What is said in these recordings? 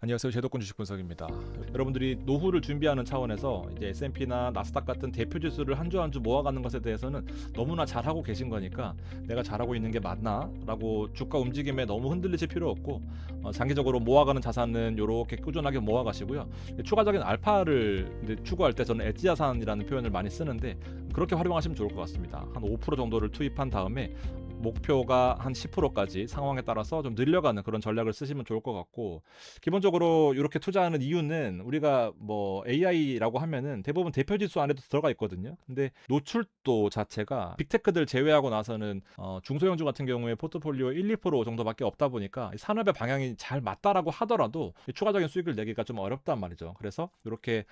안녕하세요. 제도권 주식 분석입니다. 여러분들이 노후를 준비하는 차원에서 이제 S&P나 나스닥 같은 대표 지수를 한 주 한 주 모아가는 것에 대해서는 너무나 잘하고 계신 거니까 내가 잘하고 있는 게 맞나? 라고 주가 움직임에 너무 흔들리실 필요 없고 장기적으로 모아가는 자산은 이렇게 꾸준하게 모아가시고요. 추가적인 알파를 이제 추구할 때 저는 엣지 자산이라는 표현을 많이 쓰는데 그렇게 활용하시면 좋을 것 같습니다. 한 5% 정도를 투입한 다음에 목표가 한 10%까지 상황에 따라서 좀 늘려가는 그런 전략을 쓰시면 좋을 것 같고, 기본적으로 이렇게 투자하는 이유는 우리가 뭐 AI라고 하면은 대부분 대표 지수 안에도 들어가 있거든요. 근데 노출도 자체가 빅테크들 제외하고 나서는 중소형주 같은 경우에 포트폴리오 1, 2% 정도밖에 없다 보니까 산업의 방향이 잘 맞다라고 하더라도 추가적인 수익을 내기가 좀 어렵단 말이죠. 그래서 이렇게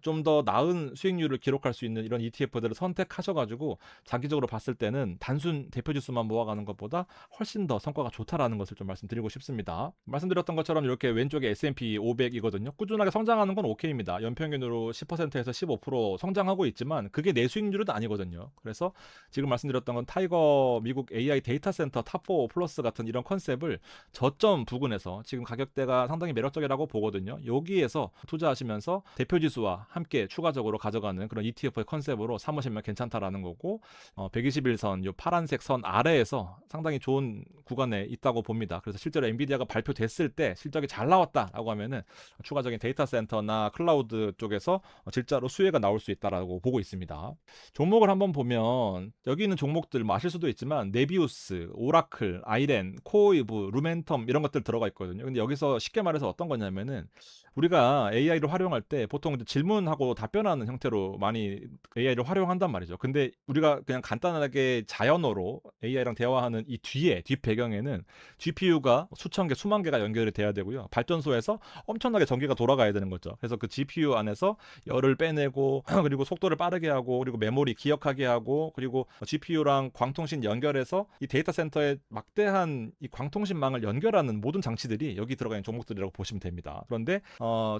좀 더 나은 수익률을 기록할 수 있는 이런 ETF들을 선택하셔가지고 장기적으로 봤을 때는 단순 대표 지수만 모아가는 것보다 훨씬 더 성과가 좋다라는 것을 좀 말씀드리고 싶습니다. 말씀드렸던 것처럼 이렇게 왼쪽에 S&P 500이거든요. 꾸준하게 성장하는 건 오케이입니다. 연평균으로 10%에서 15% 성장하고 있지만 그게 내 수익률은 아니거든요. 그래서 지금 말씀드렸던 건 타이거 미국 AI 데이터 센터 탑4 플러스 같은 이런 컨셉을 저점 부근에서 지금 가격대가 상당히 매력적이라고 보거든요. 여기에서 투자하시면서 대표 지수와 함께 추가적으로 가져가는 그런 ETF의 컨셉으로 삼으시면 괜찮다라는 거고, 121선 요 파란색 선 아래에서 상당히 좋은 구간에 있다고 봅니다. 그래서 실제로 엔비디아가 발표됐을 때 실적이 잘 나왔다라고 하면은 추가적인 데이터 센터나 클라우드 쪽에서 진짜로 수혜가 나올 수 있다라고 보고 있습니다. 종목을 한번 보면 여기 있는 종목들 뭐 아실 수도 있지만 네비우스, 오라클, 아이렌, 코어이브, 루멘텀 이런 것들 들어가 있거든요. 근데 여기서 쉽게 말해서 어떤 거냐면은 우리가 AI를 활용할 때 보통 질문하고 답변하는 형태로 많이 AI를 활용한단 말이죠. 근데 우리가 그냥 간단하게 자연어로 AI랑 대화하는 이 뒷 배경에는 GPU가 수천 개, 수만 개가 연결이 돼야 되고요. 발전소에서 엄청나게 전기가 돌아가야 되는 거죠. 그래서 그 GPU 안에서 열을 빼내고 그리고 속도를 빠르게 하고 그리고 메모리 기억하게 하고 그리고 GPU랑 광통신 연결해서 이 데이터 센터에 막대한 이 광통신망을 연결하는 모든 장치들이 여기 들어가 있는 종목들이라고 보시면 됩니다. 그런데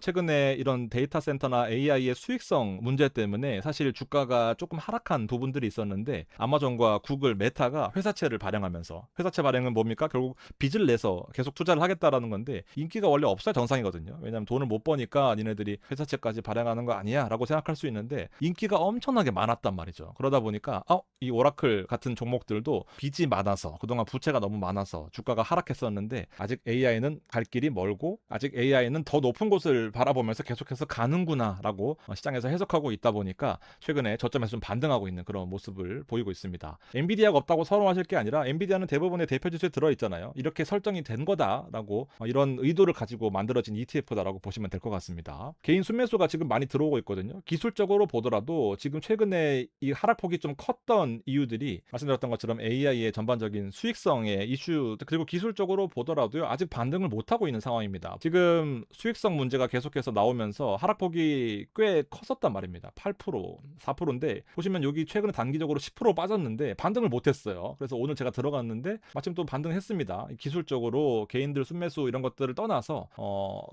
최근에 이런 데이터 센터나 AI의 수익성 문제 때문에 사실 주가가 조금 하락한 부분들이 있었는데, 아마존과 구글, 메타가 회사채를 발행하면서, 회사채 발행은 뭡니까? 결국 빚을 내서 계속 투자를 하겠다라는 건데 인기가 원래 없어야 정상이거든요. 왜냐하면 돈을 못 버니까 니네들이 회사채까지 발행하는 거 아니야 라고 생각할 수 있는데 인기가 엄청나게 많았단 말이죠. 그러다 보니까 이 오라클 같은 종목들도 빚이 많아서, 그동안 부채가 너무 많아서 주가가 하락했었는데, 아직 AI는 갈 길이 멀고 아직 AI는 더 높은 곳을 바라보면서 계속해서 가는구나 라고 시장에서 해석하고 있다 보니까 최근에 저점에서 좀 반등하고 있는 그런 모습을 보이고 있습니다. 엔비디아가 없다고 서러워하실 게 아니라 엔비디아는 대부분의 대표 지수에 들어있잖아요. 이렇게 설정이 된 거다라고 이런 의도를 가지고 만들어진 ETF다라고 보시면 될 것 같습니다. 개인 순매수가 지금 많이 들어오고 있거든요. 기술적으로 보더라도 지금 최근에 이 하락폭이 좀 컸던 이유들이 말씀드렸던 것처럼 AI의 전반적인 수익성의 이슈, 그리고 기술적으로 보더라도요 아직 반등을 못하고 있는 상황입니다. 지금 수익성 문제가 계속해서 나오면서 하락폭이 꽤 컸었단 말입니다. 8%, 4%인데 보시면 여기 최근에 단기적으로 10% 빠졌는데 반등을 못했어요. 그래서 오늘 제가 들어갔는데 마침 또 반등했습니다. 기술적으로 개인들 순매수 이런 것들을 떠나서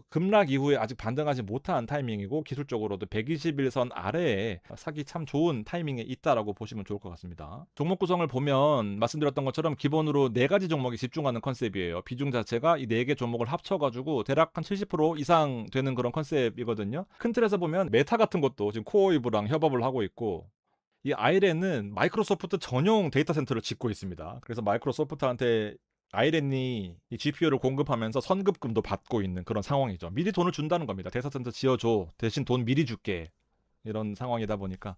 급락 이후에 아직 반등하지 못한 타이밍이고, 기술적으로도 121선 아래에 사기 참 좋은 타이밍에 있다라고 보시면 좋을 것 같습니다. 종목 구성을 보면 말씀드렸던 것처럼 기본으로 4가지 종목이 집중하는 컨셉이에요. 비중 자체가 이 4개 종목을 합쳐가지고 대략 한 70% 이상 되는 그런 컨셉이거든요. 큰 틀에서 보면 메타 같은 것도 지금 코어이브랑 협업을 하고 있고, 이 아이렌은 마이크로소프트 전용 데이터 센터를 짓고 있습니다. 그래서 마이크로소프트한테 아이렌이 이 GPU를 공급하면서 선급금도 받고 있는 그런 상황이죠. 미리 돈을 준다는 겁니다. 데이터 센터 지어줘, 대신 돈 미리 줄게, 이런 상황이다 보니까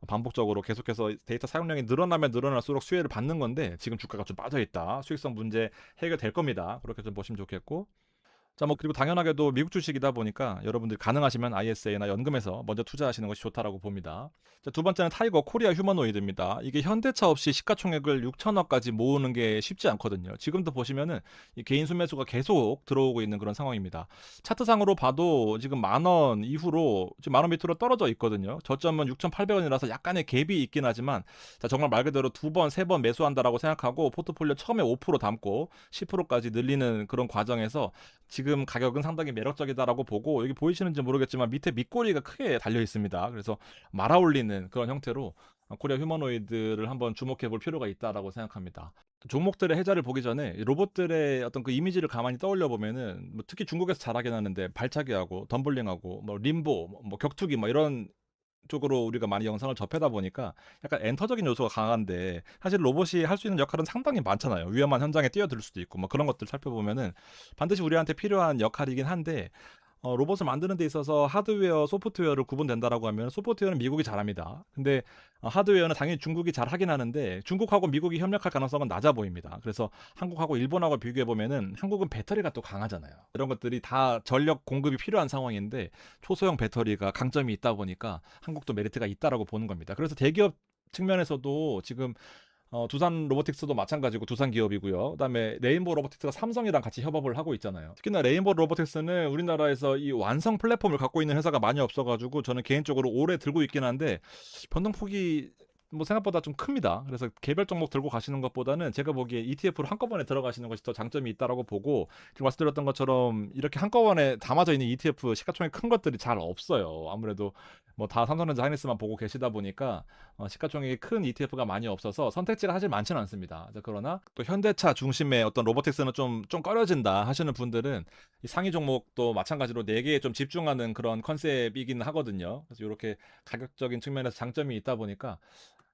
반복적으로 계속해서 데이터 사용량이 늘어나면 늘어날수록 수혜를 받는 건데, 지금 주가가 좀 빠져있다, 수익성 문제 해결될 겁니다. 그렇게 좀 보시면 좋겠고, 자, 뭐 그리고 당연하게도 미국 주식이다 보니까 여러분들이 가능하시면 ISA나 연금에서 먼저 투자하시는 것이 좋다라고 봅니다. 자, 두 번째는 타이거 코리아 휴머노이드입니다. 이게 현대차 없이 시가총액을 6천억까지 모으는 게 쉽지 않거든요. 지금도 보시면은 이 개인 순매수가 계속 들어오고 있는 그런 상황입니다. 차트상으로 봐도 지금 10,000원 이후로 지금 10,000원 밑으로 떨어져 있거든요. 저점은 6,800원이라서 약간의 갭이 있긴 하지만, 자, 정말 말 그대로 2번, 3번 매수한다라고 생각하고 포트폴리오 처음에 5% 담고 10%까지 늘리는 그런 과정에서 지금 가격은 상당히 매력적이다라고 보고, 여기 보이시는지 모르겠지만 밑에 밑꼬리가 크게 달려 있습니다. 그래서 말아 올리는 그런 형태로 코리아 휴머노이드를 한번 주목해 볼 필요가 있다라고 생각합니다. 종목들의 해자를 보기 전에 로봇들의 어떤 그 이미지를 가만히 떠올려 보면은 뭐 특히 중국에서 잘하긴 하는데 발차기하고 덤블링하고 뭐 림보, 뭐 격투기 뭐 이런 쪽으로 우리가 많이 영상을 접하다 보니까 약간 엔터적인 요소가 강한데 사실 로봇이 할 수 있는 역할은 상당히 많잖아요. 위험한 현장에 뛰어들 수도 있고 뭐 그런 것들 살펴보면은 반드시 우리한테 필요한 역할이긴 한데 로봇을 만드는 데 있어서 하드웨어, 소프트웨어를 구분된다라고 하면 소프트웨어는 미국이 잘합니다. 근데 하드웨어는 당연히 중국이 잘하긴 하는데 중국하고 미국이 협력할 가능성은 낮아 보입니다. 그래서 한국하고 일본하고 비교해 보면은 한국은 배터리가 또 강하잖아요. 이런 것들이 다 전력 공급이 필요한 상황인데 초소형 배터리가 강점이 있다 보니까 한국도 메리트가 있다라고 보는 겁니다. 그래서 대기업 측면에서도 지금 두산 로보틱스도 마찬가지고 두산 기업이고요. 그다음에 레인보우 로보틱스가 삼성이랑 같이 협업을 하고 있잖아요. 특히나 레인보우 로보틱스는 우리나라에서 이 완성 플랫폼을 갖고 있는 회사가 많이 없어가지고 저는 개인적으로 오래 들고 있긴 한데 변동폭이 뭐 생각보다 좀 큽니다. 그래서 개별 종목 들고 가시는 것보다는 제가 보기에 ETF로 한꺼번에 들어가시는 것이 더 장점이 있다라고 보고 지금 말씀드렸던 것처럼 이렇게 한꺼번에 담아져 있는 ETF 시가총액 큰 것들이 잘 없어요. 아무래도 뭐 다 삼성전자 하이닉스만 보고 계시다 보니까 시가총액이 큰 ETF가 많이 없어서 선택지가 사실 많지는 않습니다. 그러나 또 현대차 중심의 어떤 로보틱스는 좀 꺼려진다 하시는 분들은 이 상위 종목도 마찬가지로 4개에 좀 집중하는 그런 컨셉이긴 하거든요. 그래서 이렇게 가격적인 측면에서 장점이 있다 보니까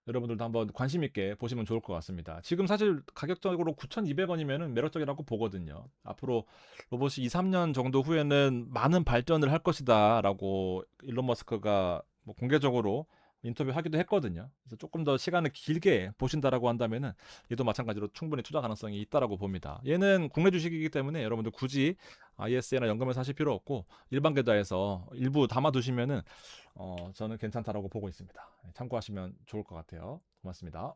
여러분들도 한번 관심 있게 보시면 좋을 것 같습니다. 지금 사실 가격적으로 9,200원이면 매력적이라고 보거든요. 앞으로 로봇이 2, 3년 정도 후에는 많은 발전을 할 것이다라고 일론 머스크가 뭐 공개적으로 인터뷰하기도 했거든요. 그래서 조금 더 시간을 길게 보신다라고 한다면은 얘도 마찬가지로 충분히 투자 가능성이 있다라고 봅니다. 얘는 국내 주식이기 때문에 여러분들 굳이 ISA나 연금을 사실 필요 없고 일반 계좌에서 일부 담아두시면은 저는 괜찮다라고 보고 있습니다. 참고하시면 좋을 것 같아요. 고맙습니다.